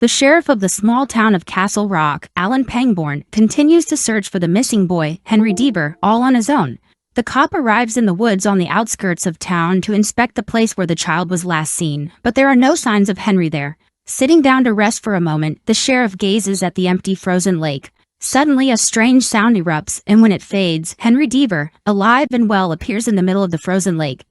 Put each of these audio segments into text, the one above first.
The sheriff of the small town of Castle Rock, Alan Pangborn, continues to search for the missing boy, Henry Deaver, all on his own. The cop arrives in the woods on the outskirts of town to inspect the place where the child was last seen, but there are no signs of Henry there. Sitting down to rest for a moment, the sheriff gazes at the empty frozen lake. Suddenly a strange sound erupts, and when it fades, Henry Deaver, alive and well, appears in the middle of the frozen lake.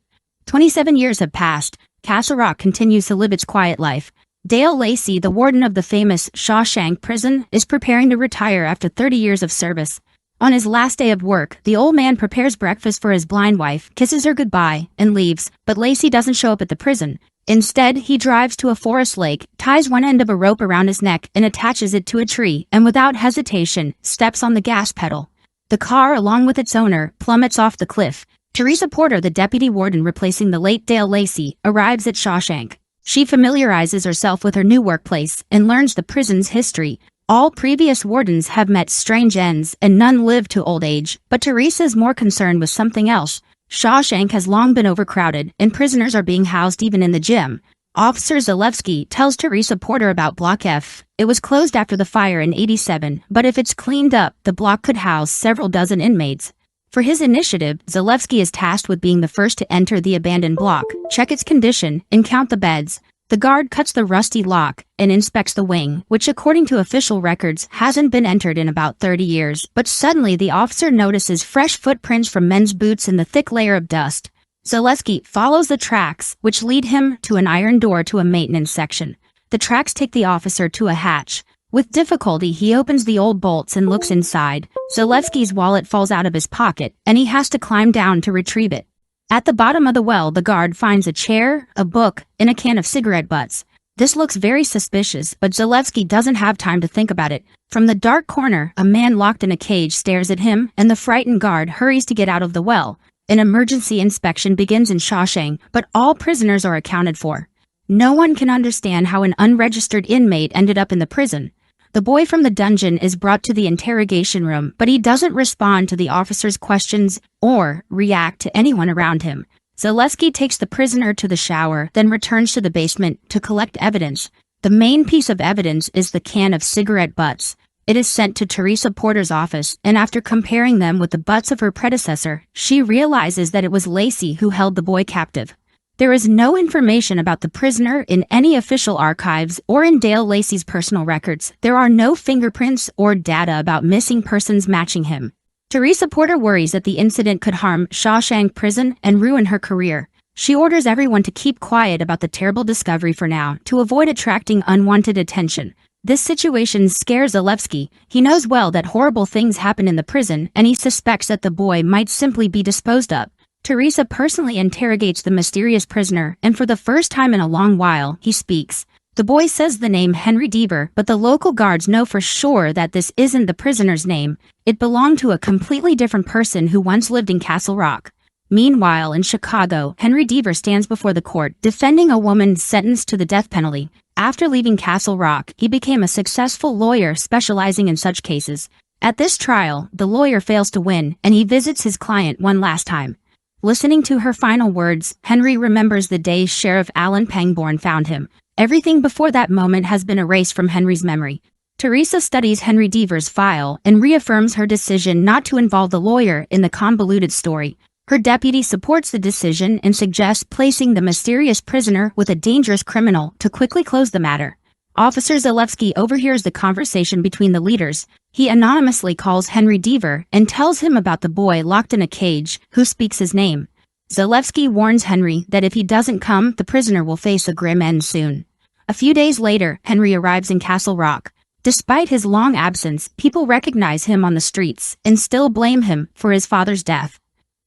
27 years have passed. Castle Rock continues to live its quiet life. Dale Lacey, the warden of the famous Shawshank prison, is preparing to retire after 30 years of service. On his last day of work, the old man prepares breakfast for his blind wife, kisses her goodbye, and leaves, but Lacey doesn't show up at the prison. Instead, he drives to a forest lake, ties one end of a rope around his neck and attaches it to a tree, and without hesitation, steps on the gas pedal. The car, along with its owner, plummets off the cliff. Teresa Porter, the deputy warden replacing the late Dale Lacey, arrives at Shawshank. She familiarizes herself with her new workplace and learns the prison's history. All previous wardens have met strange ends and none live to old age, but Teresa is more concerned with something else. Shawshank has long been overcrowded, and prisoners are being housed even in the gym. Officer Zalewski tells Teresa Porter about Block F. It was closed after the fire in '87, but if it's cleaned up, the block could house several dozen inmates. For his initiative, Zalewski is tasked with being the first to enter the abandoned block, check its condition, and count the beds. The guard cuts the rusty lock and inspects the wing, which according to official records hasn't been entered in about 30 years, but suddenly the officer notices fresh footprints from men's boots in the thick layer of dust. Zalewski follows the tracks, which lead him to an iron door to a maintenance section. The tracks take the officer to a hatch. With difficulty, he opens the old bolts and looks inside. Zalewski's wallet falls out of his pocket, and he has to climb down to retrieve it. At the bottom of the well, the guard finds a chair, a book, and a can of cigarette butts. This looks very suspicious, but Zalewski doesn't have time to think about it. From the dark corner, a man locked in a cage stares at him, and the frightened guard hurries to get out of the well. An emergency inspection begins in Shawshank, but all prisoners are accounted for. No one can understand how an unregistered inmate ended up in the prison. The boy from the dungeon is brought to the interrogation room, but he doesn't respond to the officer's questions or react to anyone around him. Zalewski takes the prisoner to the shower, then returns to the basement to collect evidence. The main piece of evidence is the can of cigarette butts. It is sent to Teresa Porter's office, and after comparing them with the butts of her predecessor, she realizes that it was Lacey who held the boy captive. There is no information about the prisoner in any official archives or in Dale Lacey's personal records. There are no fingerprints or data about missing persons matching him. Teresa Porter worries that the incident could harm Shawshank Prison and ruin her career. She orders everyone to keep quiet about the terrible discovery for now, to avoid attracting unwanted attention. This situation scares Zalewski. He knows well that horrible things happen in the prison, and he suspects that the boy might simply be disposed of. Teresa personally interrogates the mysterious prisoner, and for the first time in a long while, he speaks. The boy says the name Henry Deaver, but the local guards know for sure that this isn't the prisoner's name. It belonged to a completely different person who once lived in Castle Rock. Meanwhile, in Chicago, Henry Deaver stands before the court, defending a woman sentenced to the death penalty. After leaving Castle Rock, he became a successful lawyer specializing in such cases. At this trial, the lawyer fails to win, and he visits his client one last time. Listening to her final words, Henry remembers the day Sheriff Alan Pangborn found him. Everything before that moment has been erased from Henry's memory. Teresa studies Henry Deaver's file and reaffirms her decision not to involve the lawyer in the convoluted story. Her deputy supports the decision and suggests placing the mysterious prisoner with a dangerous criminal to quickly close the matter. Officer Zalewski overhears the conversation between the leaders. He anonymously calls Henry Deaver and tells him about the boy locked in a cage who speaks his name. Zalewski warns Henry that if he doesn't come, the prisoner will face a grim end soon. A few days later, Henry arrives in Castle Rock. Despite his long absence, people recognize him on the streets and still blame him for his father's death.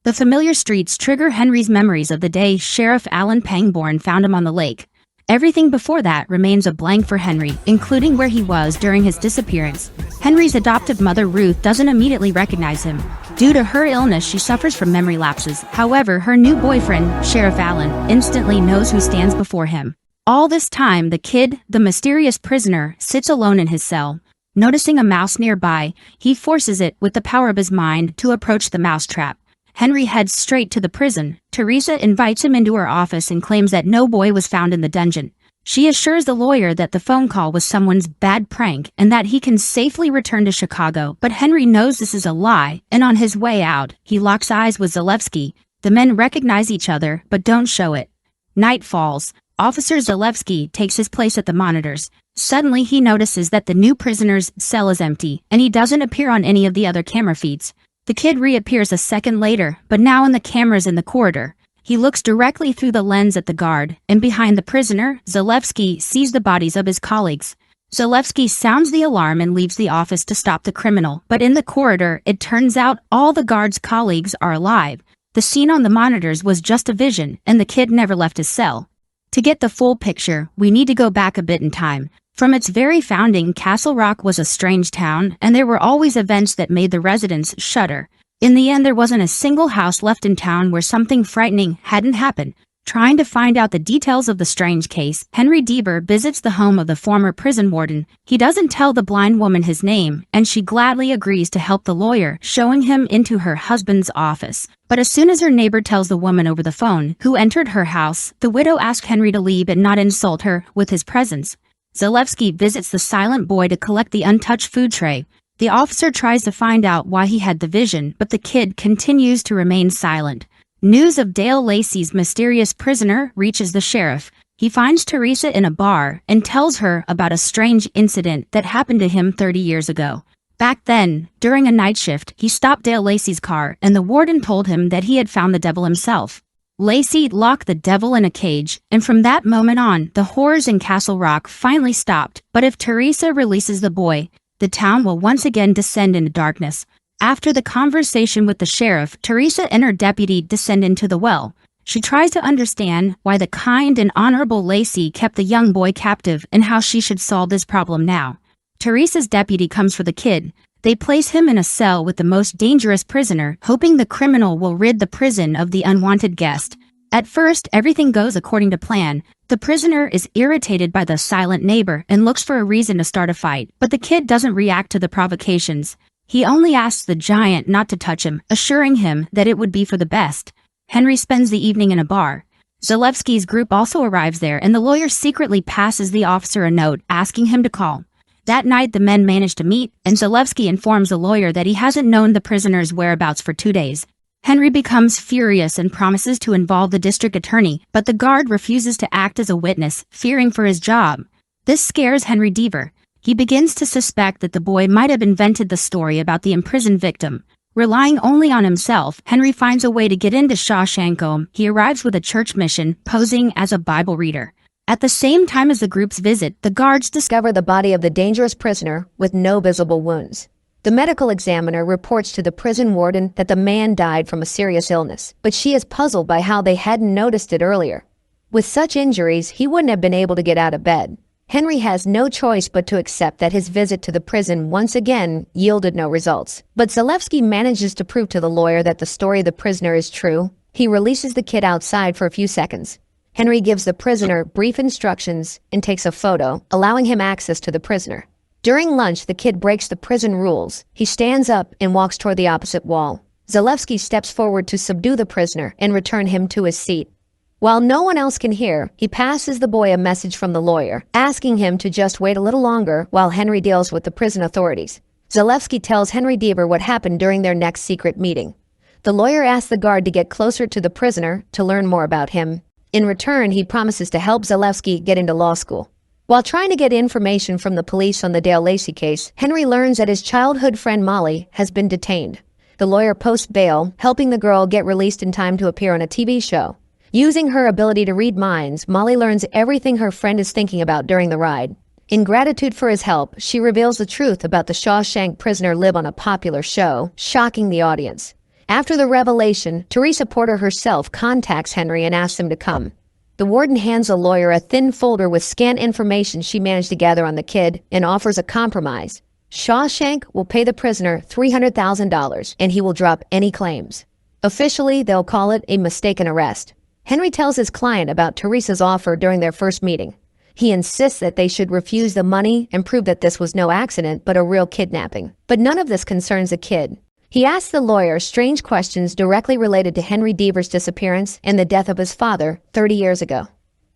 The familiar streets trigger Henry's memories of the day Sheriff Alan Pangborn found him on the lake. Everything before that remains a blank for Henry, including where he was during his disappearance. Henry's adoptive mother Ruth doesn't immediately recognize him. Due to her illness, she suffers from memory lapses. However, her new boyfriend, Sheriff Alan, instantly knows who stands before him. All this time, the kid, the mysterious prisoner, sits alone in his cell. Noticing a mouse nearby, he forces it with the power of his mind to approach the mousetrap. Henry heads straight to the prison. Teresa invites him into her office and claims that no boy was found in the dungeon. She assures the lawyer that the phone call was someone's bad prank and that he can safely return to Chicago, but Henry knows this is a lie, and on his way out, he locks eyes with Zalewski. The men recognize each other, but don't show it. Night falls. Officer Zalewski takes his place at the monitors. Suddenly he notices that the new prisoner's cell is empty, and he doesn't appear on any of the other camera feeds. The kid reappears a second later, but now in the cameras in the corridor. He looks directly through the lens at the guard, and behind the prisoner, Zalewski sees the bodies of his colleagues. Zalewski sounds the alarm and leaves the office to stop the criminal, but in the corridor, it turns out all the guard's colleagues are alive. The scene on the monitors was just a vision, and the kid never left his cell. To get the full picture, we need to go back a bit in time. From its very founding, Castle Rock was a strange town, and there were always events that made the residents shudder. In the end, there wasn't a single house left in town where something frightening hadn't happened. Trying to find out the details of the strange case, Henry Deaver visits the home of the former prison warden. He doesn't tell the blind woman his name, and she gladly agrees to help the lawyer, showing him into her husband's office. But as soon as her neighbor tells the woman over the phone who entered her house, the widow asks Henry to leave and not insult her with his presence. Zalewski visits the silent boy to collect the untouched food tray. The officer tries to find out why he had the vision, but the kid continues to remain silent. News of Dale Lacey's mysterious prisoner reaches the sheriff. He finds Teresa in a bar and tells her about a strange incident that happened to him 30 years ago. Back then, during a night shift, he stopped Dale Lacey's car, and the warden told him that he had found the devil himself. Lacey locked the devil in a cage, and from that moment on, the horrors in Castle Rock finally stopped. But if Teresa releases the boy, the town will once again descend into darkness. After the conversation with the sheriff, Teresa and her deputy descend into the well. She tries to understand why the kind and honorable Lacey kept the young boy captive and how she should solve this problem now. Teresa's deputy comes for the kid. They place him in a cell with the most dangerous prisoner, hoping the criminal will rid the prison of the unwanted guest. At first, everything goes according to plan. The prisoner is irritated by the silent neighbor and looks for a reason to start a fight, but the kid doesn't react to the provocations. He only asks the giant not to touch him, assuring him that it would be for the best. Henry spends the evening in a bar. Zalewski's group also arrives there, and the lawyer secretly passes the officer a note asking him to call. That night, the men manage to meet, and Zalewski informs the lawyer that he hasn't known the prisoner's whereabouts for 2 days. Henry becomes furious and promises to involve the district attorney, but the guard refuses to act as a witness, fearing for his job. This scares Henry Deaver. He begins to suspect that the boy might have invented the story about the imprisoned victim. Relying only on himself, Henry finds a way to get into Shawshank. He arrives with a church mission, posing as a Bible reader. At the same time as the group's visit, the guards discover the body of the dangerous prisoner with no visible wounds. The medical examiner reports to the prison warden that the man died from a serious illness, but she is puzzled by how they hadn't noticed it earlier. With such injuries, he wouldn't have been able to get out of bed. Henry has no choice but to accept that his visit to the prison once again yielded no results. But Zalewski manages to prove to the lawyer that the story of the prisoner is true. He releases the kid outside for a few seconds. Henry gives the prisoner brief instructions and takes a photo, allowing him access to the prisoner. During lunch, the kid breaks the prison rules. He stands up and walks toward the opposite wall. Zalewski steps forward to subdue the prisoner and return him to his seat. While no one else can hear, he passes the boy a message from the lawyer, asking him to just wait a little longer while Henry deals with the prison authorities. Zalewski tells Henry Deaver what happened during their next secret meeting. The lawyer asks the guard to get closer to the prisoner to learn more about him. In return, he promises to help Zalewski get into law school. While trying to get information from the police on the Dale Lacey case, Henry learns that his childhood friend Molly has been detained. The lawyer posts bail, helping the girl get released in time to appear on a TV show. Using her ability to read minds, Molly learns everything her friend is thinking about during the ride. In gratitude for his help, she reveals the truth about the Shawshank prisoner live on a popular show, shocking the audience. After the revelation, Teresa Porter herself contacts Henry and asks him to come. The warden hands the lawyer a thin folder with scant information she managed to gather on the kid and offers a compromise. Shawshank will pay the prisoner $300,000 and he will drop any claims. Officially, they'll call it a mistaken arrest. Henry tells his client about Teresa's offer during their first meeting. He insists that they should refuse the money and prove that this was no accident but a real kidnapping. But none of this concerns the kid. He asks the lawyer strange questions directly related to Henry Deaver's disappearance and the death of his father 30 years ago.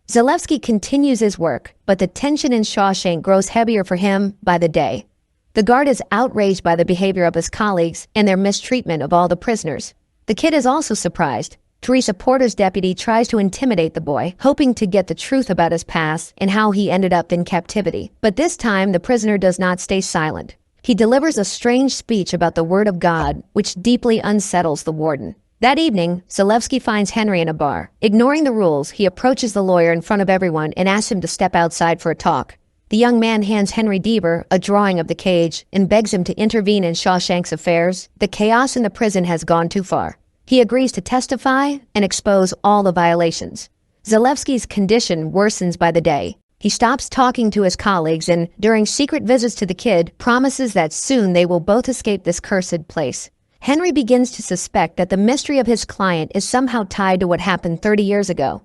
Zalewski continues his work, but the tension in Shawshank grows heavier for him by the day. The guard is outraged by the behavior of his colleagues and their mistreatment of all the prisoners. The kid is also surprised. Teresa Porter's deputy tries to intimidate the boy, hoping to get the truth about his past and how he ended up in captivity. But this time, the prisoner does not stay silent. He delivers a strange speech about the word of God, which deeply unsettles the warden. That evening, Zalewski finds Henry in a bar. Ignoring the rules, he approaches the lawyer in front of everyone and asks him to step outside for a talk. The young man hands Henry Deaver a drawing of the cage and begs him to intervene in Shawshank's affairs. The chaos in the prison has gone too far. He agrees to testify and expose all the violations. Zalewski's condition worsens by the day. He stops talking to his colleagues and, during secret visits to the kid, promises that soon they will both escape this cursed place. Henry begins to suspect that the mystery of his client is somehow tied to what happened 30 years ago.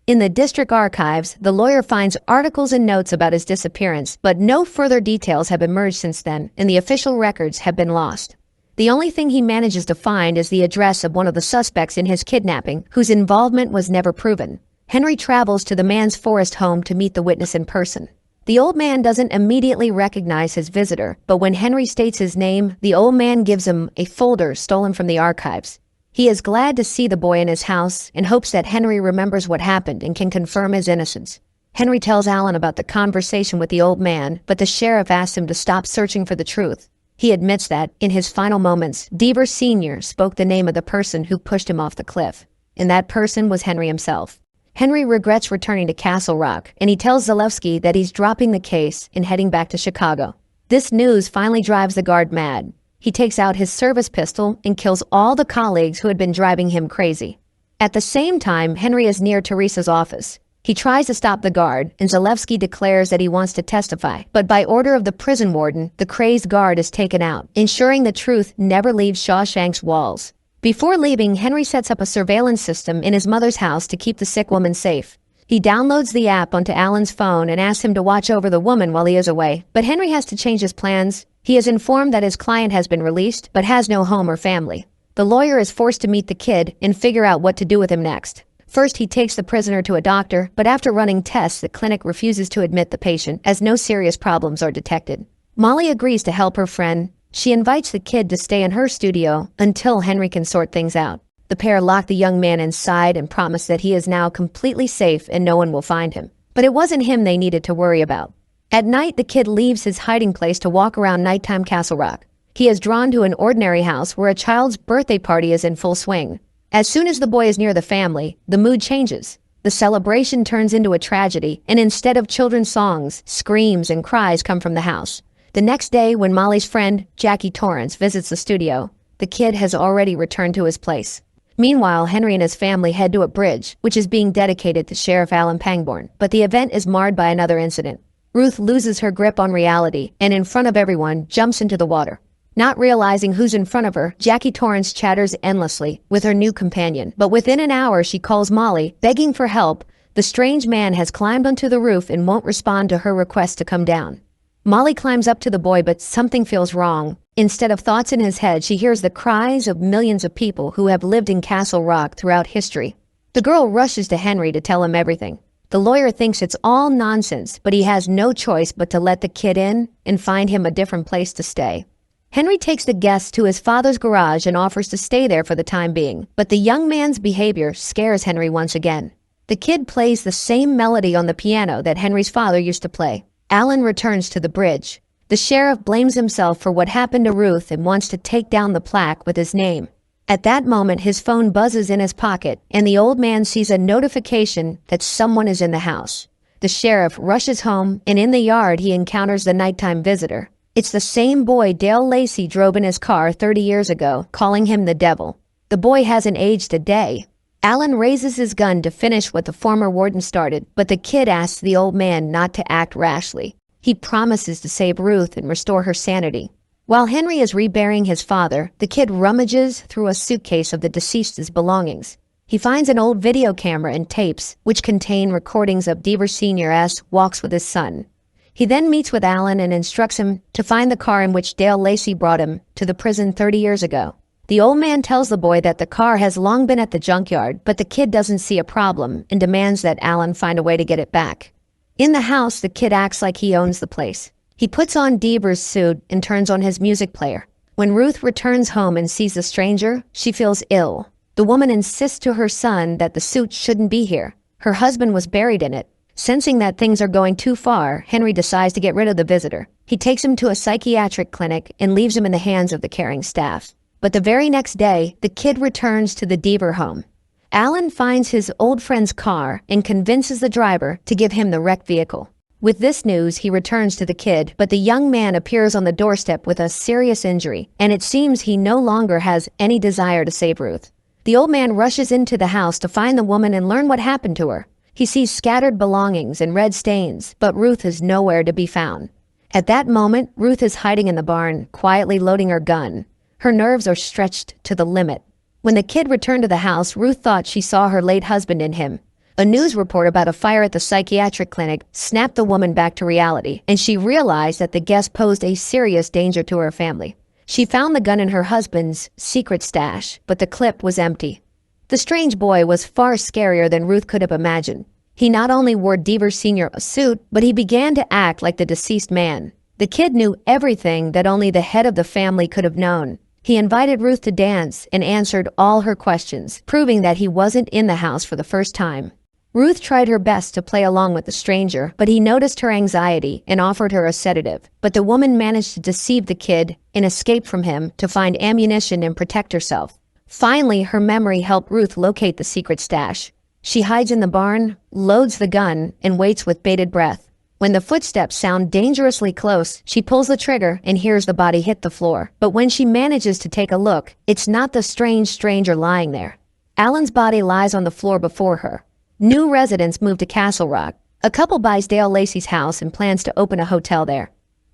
In the district archives, the lawyer finds articles and notes about his disappearance, but no further details have emerged since then, and the official records have been lost. The only thing he manages to find is the address of one of the suspects in his kidnapping, whose involvement was never proven. Henry travels to the man's forest home to meet the witness in person. The old man doesn't immediately recognize his visitor, but when Henry states his name, the old man gives him a folder stolen from the archives. He is glad to see the boy in his house and hopes that Henry remembers what happened and can confirm his innocence. Henry tells Alan about the conversation with the old man, but the sheriff asks him to stop searching for the truth. He admits that, in his final moments, Deaver Sr. spoke the name of the person who pushed him off the cliff, and that person was Henry himself. Henry regrets returning to Castle Rock, and he tells Zalewski that he's dropping the case and heading back to Chicago. This news finally drives the guard mad. He takes out his service pistol and kills all the colleagues who had been driving him crazy. At the same time, Henry is near Teresa's office. He tries to stop the guard, and Zalewski declares that he wants to testify. But by order of the prison warden, the crazed guard is taken out, ensuring the truth never leaves Shawshank's walls. Before leaving, Henry sets up a surveillance system in his mother's house to keep the sick woman safe. He downloads the app onto Alan's phone and asks him to watch over the woman while he is away. But Henry has to change his plans. He is informed that his client has been released, but has no home or family. The lawyer is forced to meet the kid and figure out what to do with him next. First, he takes the prisoner to a doctor, but after running tests, the clinic refuses to admit the patient, as no serious problems are detected. Molly agrees to help her friend. She invites the kid to stay in her studio until Henry can sort things out. The pair lock the young man inside and promise that he is now completely safe and no one will find him. But it wasn't him they needed to worry about. At night, the kid leaves his hiding place to walk around nighttime Castle Rock. He is drawn to an ordinary house where a child's birthday party is in full swing. As soon as the boy is near the family, the mood changes. The celebration turns into a tragedy, and instead of children's songs, screams and cries come from the house. The next day, when Molly's friend, Jackie Torrance, visits the studio, the kid has already returned to his place. Meanwhile, Henry and his family head to a bridge, which is being dedicated to Sheriff Alan Pangborn, but the event is marred by another incident. Ruth loses her grip on reality, and in front of everyone, jumps into the water. Not realizing who's in front of her, Jackie Torrance chatters endlessly with her new companion, but within an hour she calls Molly, begging for help. The strange man has climbed onto the roof and won't respond to her request to come down. Molly climbs up to the boy, but something feels wrong. Instead of thoughts in his head, she hears the cries of millions of people who have lived in Castle Rock throughout history. The girl rushes to Henry to tell him everything. The lawyer thinks it's all nonsense, but he has no choice but to let the kid in and find him a different place to stay. Henry takes the guests to his father's garage and offers to stay there for the time being, but the young man's behavior scares Henry once again. The kid plays the same melody on the piano that Henry's father used to play. Alan returns to the bridge. The sheriff blames himself for what happened to Ruth and wants to take down the plaque with his name. At that moment, his phone buzzes in his pocket, and the old man sees a notification that someone is in the house. The sheriff rushes home, and in the yard he encounters the nighttime visitor. It's the same boy Dale Lacey drove in his car 30 years ago, calling him the devil. The boy hasn't aged a day. Alan raises his gun to finish what the former warden started, but the kid asks the old man not to act rashly. He promises to save Ruth and restore her sanity. While Henry is reburying his father, the kid rummages through a suitcase of the deceased's belongings. He finds an old video camera and tapes, which contain recordings of Deaver Sr.'s walks with his son. He then meets with Alan and instructs him to find the car in which Dale Lacey brought him to the prison 30 years ago. The old man tells the boy that the car has long been at the junkyard, but the kid doesn't see a problem and demands that Alan find a way to get it back. In the house, the kid acts like he owns the place. He puts on Deaver's suit and turns on his music player. When Ruth returns home and sees the stranger, she feels ill. The woman insists to her son that the suit shouldn't be here. Her husband was buried in it. Sensing that things are going too far, Henry decides to get rid of the visitor. He takes him to a psychiatric clinic and leaves him in the hands of the caring staff. But the very next day, the kid returns to the Deaver home. Alan finds his old friend's car and convinces the driver to give him the wrecked vehicle. With this news, he returns to the kid, but the young man appears on the doorstep with a serious injury, and it seems he no longer has any desire to save Ruth. The old man rushes into the house to find the woman and learn what happened to her. He sees scattered belongings and red stains, but Ruth is nowhere to be found. At that moment, Ruth is hiding in the barn, quietly loading her gun. Her nerves are stretched to the limit. When the kid returned to the house, Ruth thought she saw her late husband in him. A news report about a fire at the psychiatric clinic snapped the woman back to reality, and she realized that the guest posed a serious danger to her family. She found the gun in her husband's secret stash, but the clip was empty. The strange boy was far scarier than Ruth could have imagined. He not only wore Deaver Sr. a suit, but he began to act like the deceased man. The kid knew everything that only the head of the family could have known. He invited Ruth to dance and answered all her questions, proving that he wasn't in the house for the first time. Ruth tried her best to play along with the stranger, but he noticed her anxiety and offered her a sedative. But the woman managed to deceive the kid and escape from him to find ammunition and protect herself. Finally, her memory helped Ruth locate the secret stash. She hides in the barn, loads the gun, and waits with bated breath. When the footsteps sound dangerously close, she pulls the trigger and hears the body hit the floor. But when she manages to take a look, it's not the strange stranger lying there. Alan's body lies on the floor before her. New residents move to Castle Rock. A couple buys Dale Lacey's house and plans to open a hotel there.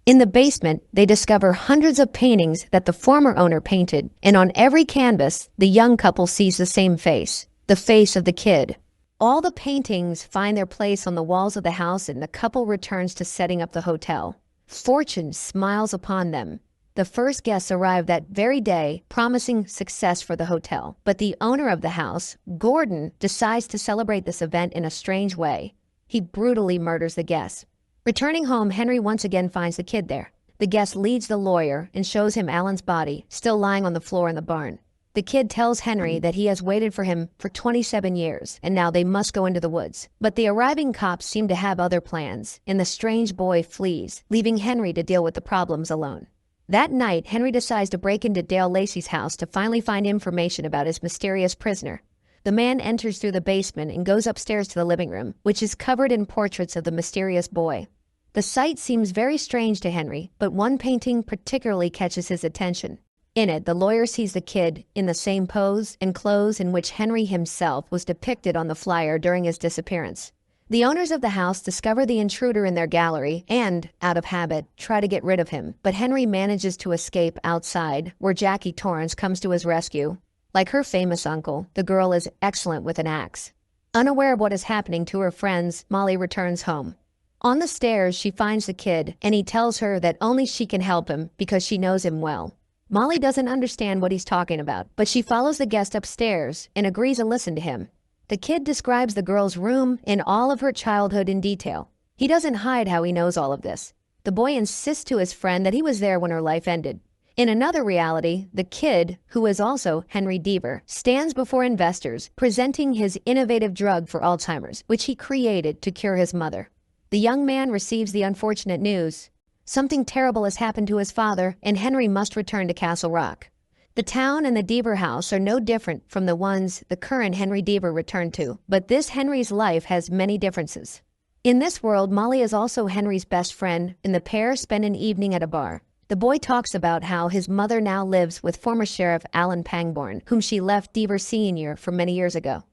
In the basement, they discover hundreds of paintings that the former owner painted, and on every canvas, the young couple sees the same face, the face of the kid. All the paintings find their place on the walls of the house, and the couple returns to setting up the hotel. Fortune smiles upon them. The first guests arrive that very day, promising success for the hotel. But the owner of the house, Gordon, decides to celebrate this event in a strange way. He brutally murders the guests. Returning home, Henry once again finds the kid there. The guest leads the lawyer and shows him Alan's body, still lying on the floor in the barn. The kid tells Henry that he has waited for him for 27 years, and now they must go into the woods. But the arriving cops seem to have other plans, and the strange boy flees, leaving Henry to deal with the problems alone. That night, Henry decides to break into Dale Lacey's house to finally find information about his mysterious prisoner. The man enters through the basement and goes upstairs to the living room, which is covered in portraits of the mysterious boy. The sight seems very strange to Henry, but one painting particularly catches his attention. In it, the lawyer sees the kid in the same pose and clothes in which Henry himself was depicted on the flyer during his disappearance. The owners of the house discover the intruder in their gallery and, out of habit, try to get rid of him. But Henry manages to escape outside, where Jackie Torrance comes to his rescue. Like her famous uncle, the girl is excellent with an axe. Unaware of what is happening to her friends, Molly returns home. On the stairs, she finds the kid, and he tells her that only she can help him because she knows him well. Molly doesn't understand what he's talking about, but she follows the guest upstairs and agrees to listen to him. The kid describes the girl's room and all of her childhood in detail. He doesn't hide how he knows all of this. The boy insists to his friend that he was there when her life ended. In another reality, the kid, who is also Henry Deaver, stands before investors, presenting his innovative drug for Alzheimer's, which he created to cure his mother. The young man receives the unfortunate news. Something terrible has happened to his father, and Henry must return to Castle Rock. The town and the Deaver house are no different from the ones the current Henry Deaver returned to, but this Henry's life has many differences. In this world, Molly is also Henry's best friend, and the pair spend an evening at a bar. The boy talks about how his mother now lives with former Sheriff Alan Pangborn, whom she left Deaver Sr. for many years ago.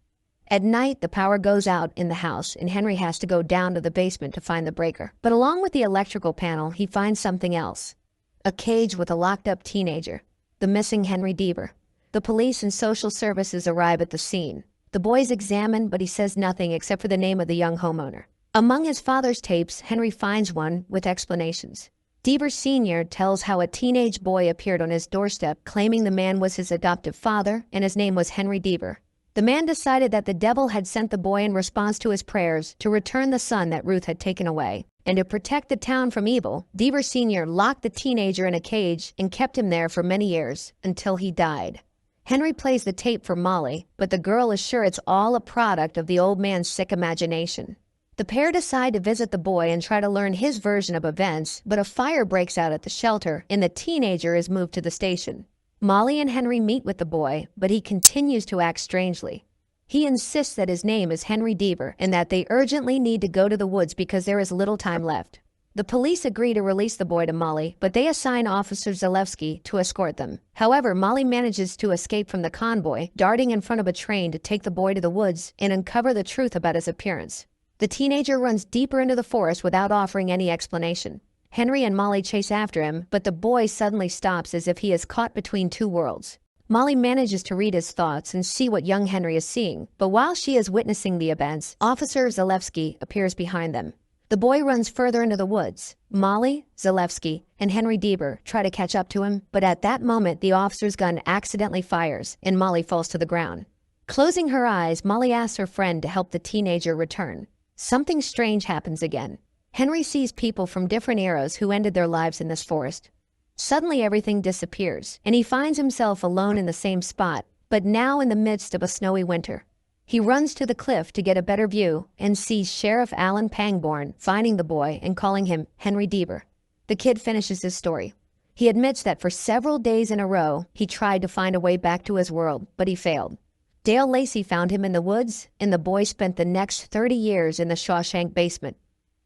At night, the power goes out in the house, and Henry has to go down to the basement to find the breaker. But along with the electrical panel, he finds something else. A cage with a locked-up teenager, the missing Henry Deaver. The police and social services arrive at the scene. The boy is examined, but he says nothing except for the name of the young homeowner. Among his father's tapes, Henry finds one with explanations. Deaver Sr. tells how a teenage boy appeared on his doorstep claiming the man was his adoptive father and his name was Henry Deaver. The man decided that the devil had sent the boy in response to his prayers to return the son that Ruth had taken away. And to protect the town from evil, Deaver Sr. locked the teenager in a cage and kept him there for many years until he died. Henry plays the tape for Molly, but the girl is sure it's all a product of the old man's sick imagination. The pair decide to visit the boy and try to learn his version of events, but a fire breaks out at the shelter and the teenager is moved to the station. Molly and Henry meet with the boy, but he continues to act strangely. He insists that his name is Henry Deaver and that they urgently need to go to the woods because there is little time left. The police agree to release the boy to Molly, but they assign Officer Zalewski to escort them. However, Molly manages to escape from the convoy, darting in front of a train to take the boy to the woods and uncover the truth about his appearance. The teenager runs deeper into the forest without offering any explanation. Henry and Molly chase after him, but the boy suddenly stops as if he is caught between two worlds. Molly manages to read his thoughts and see what young Henry is seeing, but while she is witnessing the events, Officer Zalewski appears behind them. The boy runs further into the woods. Molly, Zalewski, and Henry Deaver try to catch up to him, but at that moment the officer's gun accidentally fires and Molly falls to the ground. Closing her eyes, Molly asks her friend to help the teenager return. Something strange happens again. Henry sees people from different eras who ended their lives in this forest. Suddenly everything disappears, and he finds himself alone in the same spot, but now in the midst of a snowy winter. He runs to the cliff to get a better view and sees Sheriff Alan Pangborn finding the boy and calling him Henry Deaver. The kid finishes his story. He admits that for several days in a row, he tried to find a way back to his world, but he failed. Dale Lacey found him in the woods, and the boy spent the next 30 years in the Shawshank basement.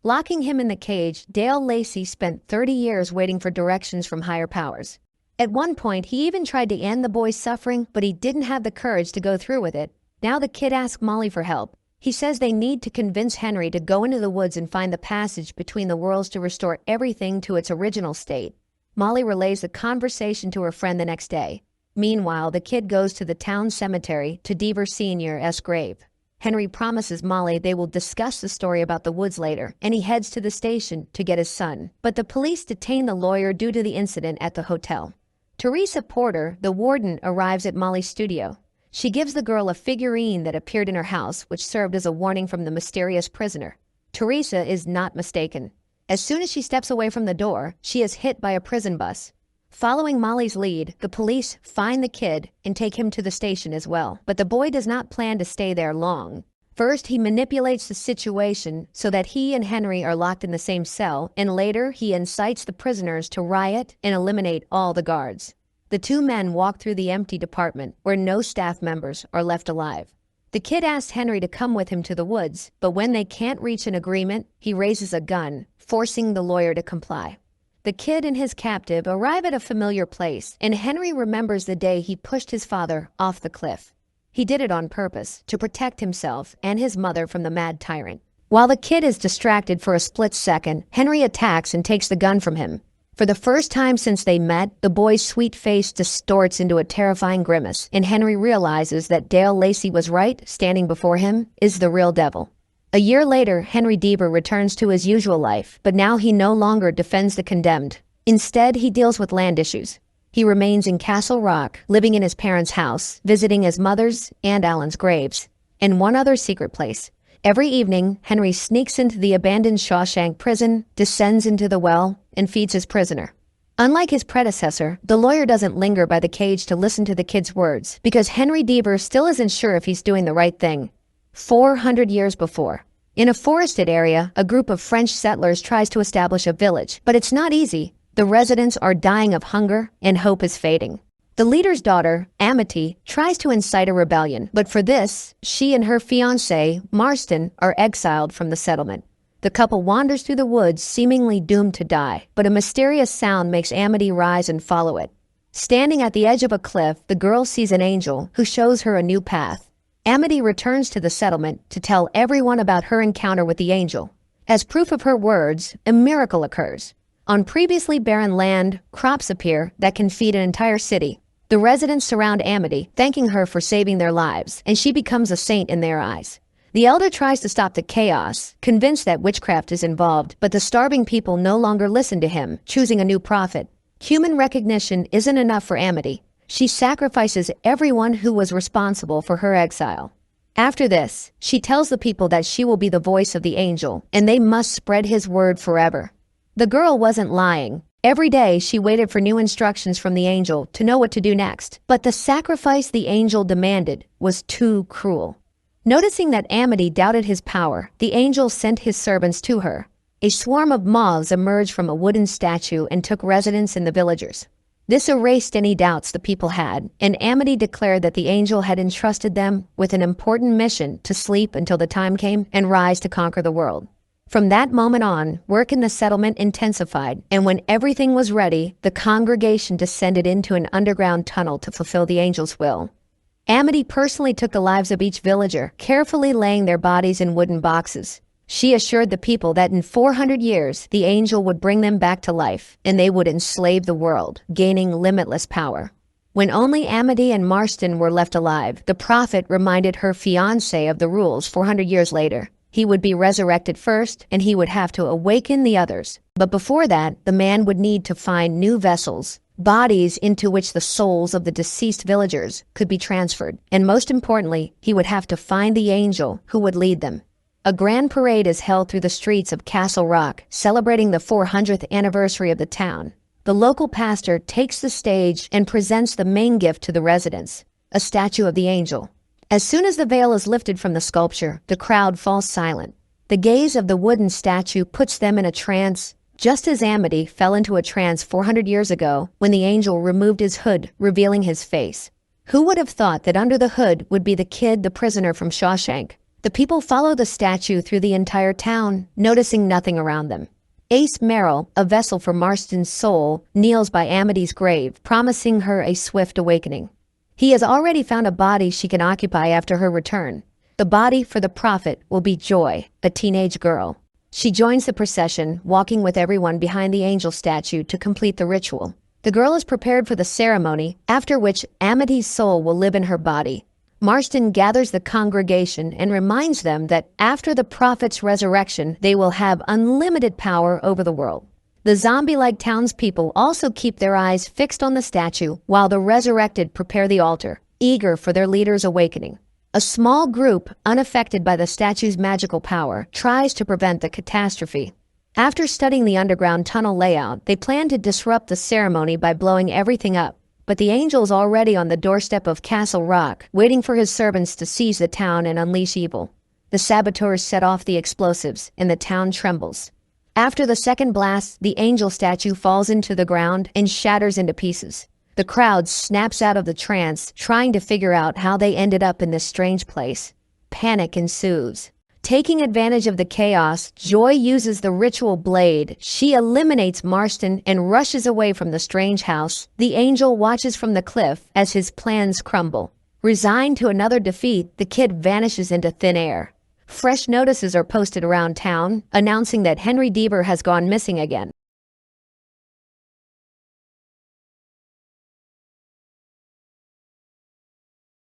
Locking him in the cage, Dale Lacey spent 30 years waiting for directions from higher powers. At one point, he even tried to end the boy's suffering, but he didn't have the courage to go through with it. Now the kid asks Molly for help. He says they need to convince Henry to go into the woods and find the passage between the worlds to restore everything to its original state. Molly relays the conversation to her friend the next day. Meanwhile, the kid goes to the town cemetery to Deaver Sr.'s grave. Henry promises Molly they will discuss the story about the woods later, and he heads to the station to get his son. But the police detain the lawyer due to the incident at the hotel. Teresa Porter, the warden, arrives at Molly's studio. She gives the girl a figurine that appeared in her house, which served as a warning from the mysterious prisoner. Teresa is not mistaken. As soon as she steps away from the door, she is hit by a prison bus. Following Molly's lead, the police find the kid and take him to the station as well. But the boy does not plan to stay there long. First, he manipulates the situation so that he and Henry are locked in the same cell, and later he incites the prisoners to riot and eliminate all the guards. The two men walk through the empty department where no staff members are left alive. The kid asks Henry to come with him to the woods, but when they can't reach an agreement, he raises a gun, forcing the lawyer to comply. The kid and his captive arrive at a familiar place, and Henry remembers the day he pushed his father off the cliff. He did it on purpose, to protect himself and his mother from the mad tyrant. While the kid is distracted for a split second, Henry attacks and takes the gun from him. For the first time since they met, the boy's sweet face distorts into a terrifying grimace, and Henry realizes that Dale Lacey was right. Standing before him is the real devil. A year later, Henry Deaver returns to his usual life, but now he no longer defends the condemned. Instead, he deals with land issues. He remains in Castle Rock, living in his parents' house, visiting his mother's and Alan's graves, and one other secret place. Every evening, Henry sneaks into the abandoned Shawshank prison, descends into the well, and feeds his prisoner. Unlike his predecessor, the lawyer doesn't linger by the cage to listen to the kid's words, because Henry Deaver still isn't sure if he's doing the right thing. 400 years before. In a forested area, a group of French settlers tries to establish a village, but it's not easy. The residents are dying of hunger, and hope is fading. The leader's daughter, Amity, tries to incite a rebellion, but for this, she and her fiancé, Marston, are exiled from the settlement. The couple wanders through the woods, seemingly doomed to die, but a mysterious sound makes Amity rise and follow it. Standing at the edge of a cliff, the girl sees an angel who shows her a new path. Amity returns to the settlement to tell everyone about her encounter with the angel. As proof of her words, a miracle occurs. On previously barren land, crops appear that can feed an entire city. The residents surround Amity, thanking her for saving their lives, and she becomes a saint in their eyes. The elder tries to stop the chaos, convinced that witchcraft is involved, but the starving people no longer listen to him, choosing a new prophet. Human recognition isn't enough for Amity. She sacrifices everyone who was responsible for her exile. After this, she tells the people that she will be the voice of the angel, and they must spread his word forever. The girl wasn't lying. Every day, she waited for new instructions from the angel to know what to do next. But the sacrifice the angel demanded was too cruel. Noticing that Amity doubted his power, the angel sent his servants to her. A swarm of moths emerged from a wooden statue and took residence in the villagers. This erased any doubts the people had, and Amity declared that the angel had entrusted them with an important mission to sleep until the time came and rise to conquer the world. From that moment on, work in the settlement intensified, and when everything was ready, the congregation descended into an underground tunnel to fulfill the angel's will. Amity personally took the lives of each villager, carefully laying their bodies in wooden boxes. She assured the people that in 400 years, the angel would bring them back to life, and they would enslave the world, gaining limitless power. When only Amity and Marston were left alive, the prophet reminded her fiancé of the rules 400 years later. He would be resurrected first, and he would have to awaken the others. But before that, the man would need to find new vessels, bodies into which the souls of the deceased villagers could be transferred. And most importantly, he would have to find the angel who would lead them. A grand parade is held through the streets of Castle Rock, celebrating the 400th anniversary of the town. The local pastor takes the stage and presents the main gift to the residents, a statue of the angel. As soon as the veil is lifted from the sculpture, the crowd falls silent. The gaze of the wooden statue puts them in a trance, just as Amity fell into a trance 400 years ago when the angel removed his hood, revealing his face. Who would have thought that under the hood would be the kid, the prisoner from Shawshank? The people follow the statue through the entire town, noticing nothing around them. Ace Merrill, a vessel for Marston's soul, kneels by Amity's grave, promising her a swift awakening. He has already found a body she can occupy after her return. The body for the prophet will be Joy, a teenage girl. She joins the procession, walking with everyone behind the angel statue to complete the ritual. The girl is prepared for the ceremony, after which Amity's soul will live in her body. Marston gathers the congregation and reminds them that after the prophet's resurrection, they will have unlimited power over the world. The zombie-like townspeople also keep their eyes fixed on the statue while the resurrected prepare the altar, eager for their leader's awakening. A small group, unaffected by the statue's magical power, tries to prevent the catastrophe. After studying the underground tunnel layout, they plan to disrupt the ceremony by blowing everything up. But the angel's already on the doorstep of Castle Rock, waiting for his servants to seize the town and unleash evil. The saboteurs set off the explosives, and the town trembles. After the second blast, the angel statue falls into the ground and shatters into pieces. The crowd snaps out of the trance, trying to figure out how they ended up in this strange place. Panic ensues. Taking advantage of the chaos, Joy uses the ritual blade. She eliminates Marston and rushes away from the strange house. The angel watches from the cliff as his plans crumble. Resigned to another defeat, the kid vanishes into thin air. Fresh notices are posted around town, announcing that Henry Deaver has gone missing again.